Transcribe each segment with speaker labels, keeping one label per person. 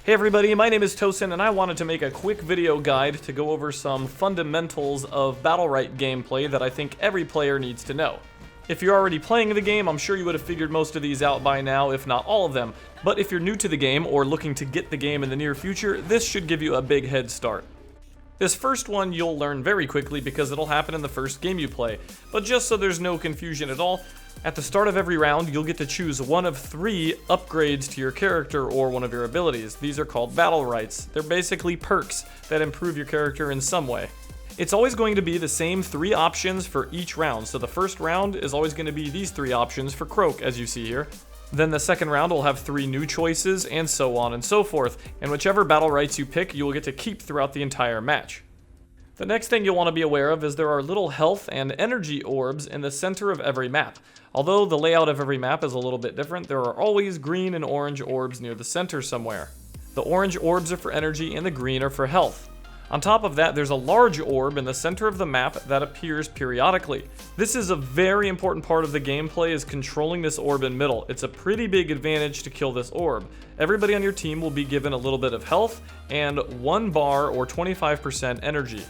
Speaker 1: Hey everybody, my name is Tosan and I wanted to make a quick video guide to go over some fundamentals of Battlerite gameplay that I think every player needs to know. If you're already playing the game, I'm sure you would have figured most of these out by now, if not all of them. But if you're new to the game or looking to get the game in the near future, this should give you a big head start. This first one you'll learn very quickly because it'll happen in the first game you play. But just so there's no confusion at all, at the start of every round, you'll get to choose one of 3 upgrades to your character or one of your abilities. These are called Battlerites. They're basically perks that improve your character in some way. It's always going to be the same 3 options for each round. So the first round is always going to be these 3 options for Croak, as you see here. Then the second round will have 3 new choices, and so on and so forth. And whichever Battlerites you pick, you will get to keep throughout the entire match. The next thing you'll want to be aware of is there are little health and energy orbs in the center of every map. Although the layout of every map is a little bit different, there are always green and orange orbs near the center somewhere. The orange orbs are for energy and the green are for health. On top of that, there's a large orb in the center of the map that appears periodically. This is a very important part of the gameplay, is controlling this orb in middle. It's a pretty big advantage to kill this orb. Everybody on your team will be given a little bit of health and 1 bar or 25% energy.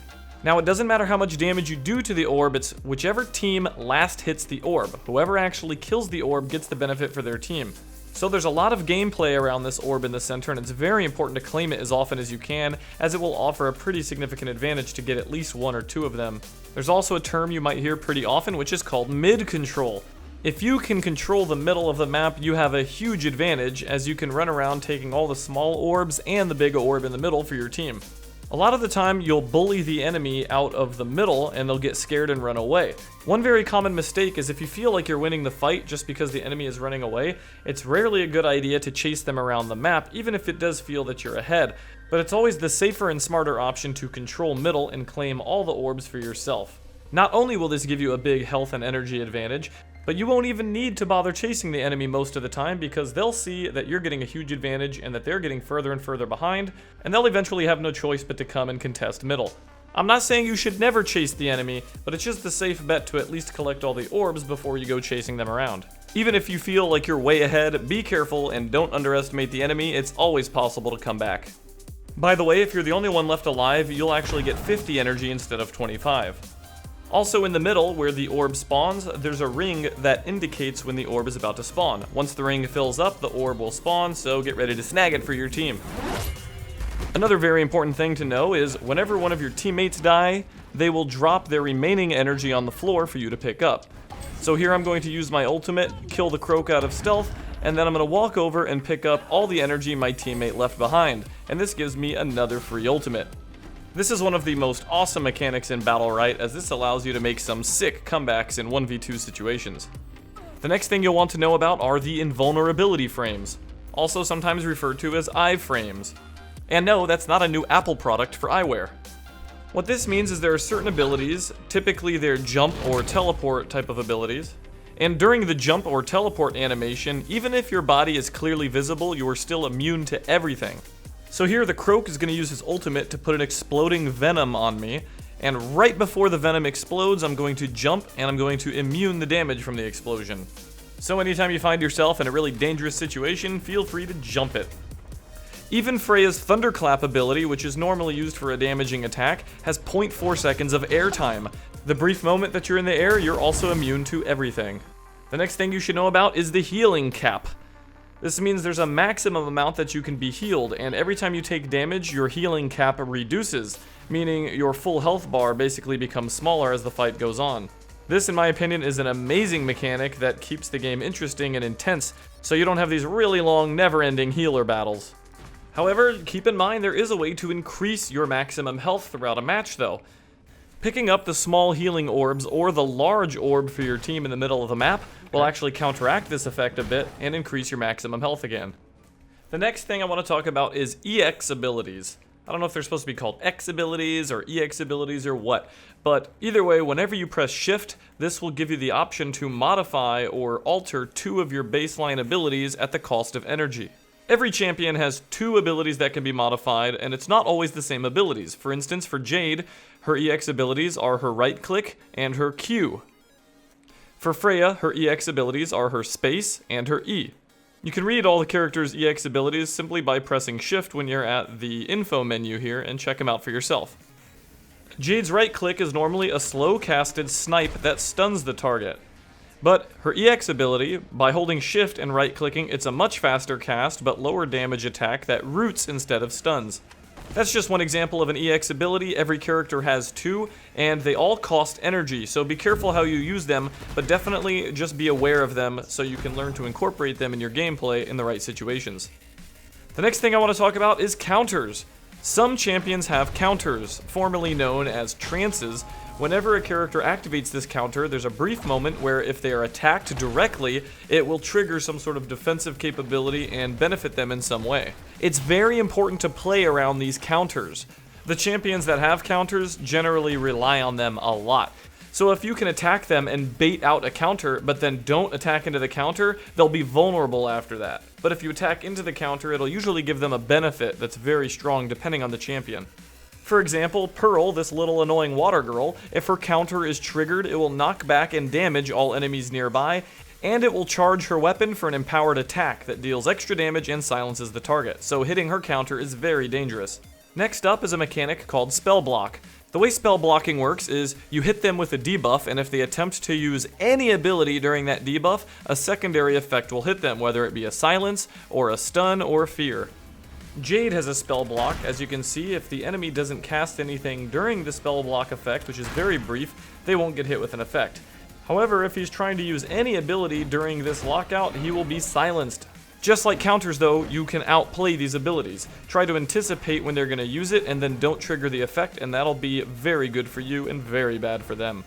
Speaker 1: Now, it doesn't matter how much damage you do to the orb, it's whichever team last hits the orb. Whoever actually kills the orb gets the benefit for their team. So there's a lot of gameplay around this orb in the center, and it's very important to claim it as often as you can, as it will offer a pretty significant advantage to get at least 1 or 2 of them. There's also a term you might hear pretty often, which is called mid-control. If you can control the middle of the map, you have a huge advantage, as you can run around taking all the small orbs and the big orb in the middle for your team. A lot of the time, you'll bully the enemy out of the middle and they'll get scared and run away. One very common mistake is if you feel like you're winning the fight just because the enemy is running away, it's rarely a good idea to chase them around the map, even if it does feel that you're ahead. But it's always the safer and smarter option to control middle and claim all the orbs for yourself. Not only will this give you a big health and energy advantage, but you won't even need to bother chasing the enemy most of the time because they'll see that you're getting a huge advantage and that they're getting further and further behind, and they'll eventually have no choice but to come and contest middle. I'm not saying you should never chase the enemy, but it's just the safe bet to at least collect all the orbs before you go chasing them around. Even if you feel like you're way ahead, be careful and don't underestimate the enemy. It's always possible to come back. By the way, if you're the only one left alive, you'll actually get 50 energy instead of 25. Also in the middle, where the orb spawns, there's a ring that indicates when the orb is about to spawn. Once the ring fills up, the orb will spawn, so get ready to snag it for your team. Another very important thing to know is whenever one of your teammates die, they will drop their remaining energy on the floor for you to pick up. So here I'm going to use my ultimate, kill the Croak out of stealth, and then I'm going to walk over and pick up all the energy my teammate left behind, and this gives me another free ultimate. This is one of the most awesome mechanics in Battlerite, as this allows you to make some sick comebacks in 1v2 situations. The next thing you'll want to know about are the invulnerability frames, also sometimes referred to as Iframes. And no, that's not a new Apple product for eyewear. What this means is there are certain abilities, typically they're jump or teleport type of abilities, and during the jump or teleport animation, even if your body is clearly visible, you are still immune to everything. So here the Croak is going to use his ultimate to put an exploding venom on me, and right before the venom explodes, I'm going to jump and I'm going to immune the damage from the explosion. So anytime you find yourself in a really dangerous situation, feel free to jump it. Even Freya's Thunderclap ability, which is normally used for a damaging attack, has 0.4 seconds of airtime. The brief moment that you're in the air, you're also immune to everything. The next thing you should know about is the healing cap. This means there's a maximum amount that you can be healed, and every time you take damage, your healing cap reduces, meaning your full health bar basically becomes smaller as the fight goes on. This, in my opinion, is an amazing mechanic that keeps the game interesting and intense, so you don't have these really long, never-ending healer battles. However, keep in mind there is a way to increase your maximum health throughout a match, though. Picking up the small healing orbs or the large orb for your team in the middle of the map will actually counteract this effect a bit and increase your maximum health again. The next thing I want to talk about is EX abilities. I don't know if they're supposed to be called X abilities or EX abilities or what, but either way, whenever you press shift, this will give you the option to modify or alter 2 of your baseline abilities at the cost of energy. Every champion has 2 abilities that can be modified, and it's not always the same abilities. For instance, for Jade, her EX abilities are her right click and her Q. For Freya, her EX abilities are her space and her E. You can read all the characters' EX abilities simply by pressing Shift when you're at the info menu here and check them out for yourself. Jade's right click is normally a slow casted snipe that stuns the target. But her EX ability, by holding Shift and right clicking, it's a much faster cast but lower damage attack that roots instead of stuns. That's just one example of an EX ability. Every character has two, and they all cost energy, so be careful how you use them, but definitely just be aware of them so you can learn to incorporate them in your gameplay in the right situations. The next thing I want to talk about is counters. Some champions have counters, formerly known as trances. Whenever a character activates this counter, there's a brief moment where if they are attacked directly, it will trigger some sort of defensive capability and benefit them in some way. It's very important to play around these counters. The champions that have counters generally rely on them a lot. So if you can attack them and bait out a counter, but then don't attack into the counter, they'll be vulnerable after that. But if you attack into the counter, it'll usually give them a benefit that's very strong depending on the champion. For example, Pearl, this little annoying water girl, if her counter is triggered, it will knock back and damage all enemies nearby, and it will charge her weapon for an empowered attack that deals extra damage and silences the target, so hitting her counter is very dangerous. Next up is a mechanic called Spell Block. The way spell blocking works is you hit them with a debuff, and if they attempt to use any ability during that debuff, a secondary effect will hit them, whether it be a silence, or a stun, or fear. Jade has a spell block. As you can see, if the enemy doesn't cast anything during the spell block effect, which is very brief, they won't get hit with an effect. However, if he's trying to use any ability during this lockout, he will be silenced. Just like counters though, you can outplay these abilities. Try to anticipate when they're going to use it and then don't trigger the effect, and that'll be very good for you and very bad for them.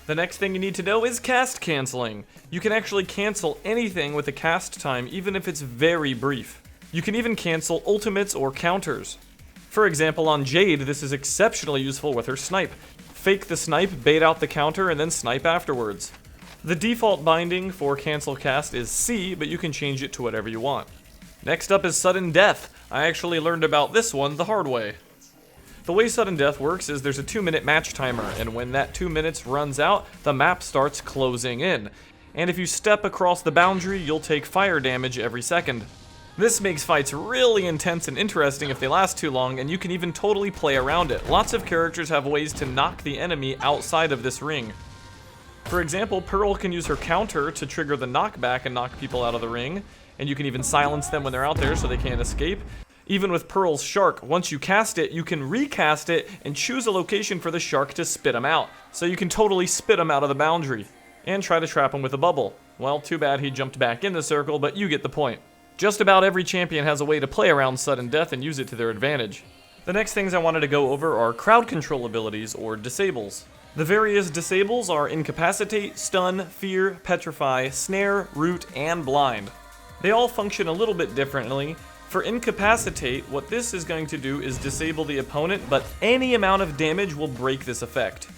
Speaker 1: The next thing you need to know is cast canceling. You can actually cancel anything with a cast time, even if it's very brief. You can even cancel ultimates or counters. For example, on Jade, this is exceptionally useful with her snipe. Fake the snipe, bait out the counter, and then snipe afterwards. The default binding for cancel cast is C, but you can change it to whatever you want. Next up is sudden death. I actually learned about this one the hard way. The way sudden death works is there's a 2-minute match timer, and when that 2 minutes runs out, the map starts closing in. And if you step across the boundary, you'll take fire damage every second. This makes fights really intense and interesting if they last too long, and you can even totally play around it. Lots of characters have ways to knock the enemy outside of this ring. For example, Pearl can use her counter to trigger the knockback and knock people out of the ring, and you can even silence them when they're out there so they can't escape. Even with Pearl's shark, once you cast it, you can recast it and choose a location for the shark to spit them out. So you can totally spit them out of the boundary, and try to trap him with a bubble. Well, too bad he jumped back in the circle, but you get the point. Just about every champion has a way to play around sudden death and use it to their advantage. The next things I wanted to go over are crowd control abilities, or disables. The various disables are Incapacitate, Stun, Fear, Petrify, Snare, Root, and Blind. They all function a little bit differently. For Incapacitate, what this is going to do is disable the opponent, but any amount of damage will break this effect.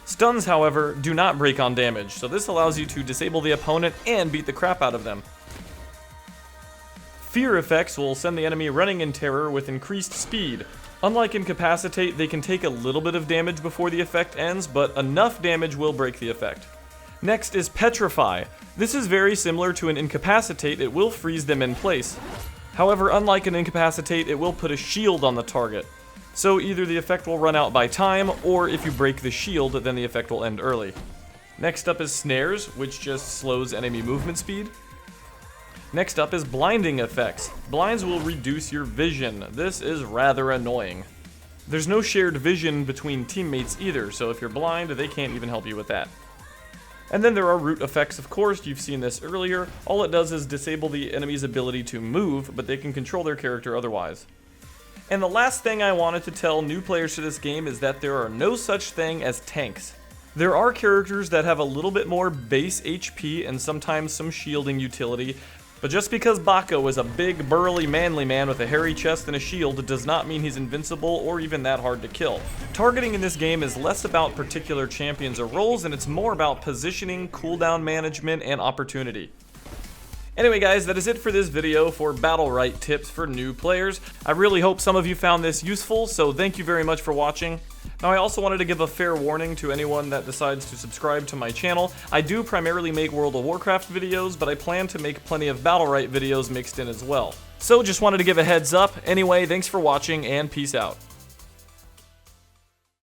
Speaker 1: Stuns, however, do not break on damage, so this allows you to disable the opponent and beat the crap out of them. Fear effects will send the enemy running in terror with increased speed. Unlike Incapacitate, they can take a little bit of damage before the effect ends, but enough damage will break the effect. Next is Petrify. This is very similar to an Incapacitate. It will freeze them in place. However, unlike an Incapacitate, it will put a shield on the target. So either the effect will run out by time, or if you break the shield, then the effect will end early. Next up is Snares, which just slows enemy movement speed. Next up is blinding effects. Blinds will reduce your vision. This is rather annoying. There's no shared vision between teammates either, so if you're blind, they can't even help you with that. And then there are root effects, of course. You've seen this earlier. All it does is disable the enemy's ability to move, but they can control their character otherwise. And the last thing I wanted to tell new players to this game is that there are no such thing as tanks. There are characters that have a little bit more base HP and sometimes some shielding utility, but just because Bako is a big, burly, manly man with a hairy chest and a shield does not mean he's invincible or even that hard to kill. Targeting in this game is less about particular champions or roles, and it's more about positioning, cooldown management, and opportunity. Anyway guys, that is it for this video for Battlerite tips for new players. I really hope some of you found this useful, so thank you very much for watching. Now I also wanted to give a fair warning to anyone that decides to subscribe to my channel. I do primarily make World of Warcraft videos, but I plan to make plenty of Battlerite videos mixed in as well. So just wanted to give a heads up. Anyway, thanks for watching and peace out.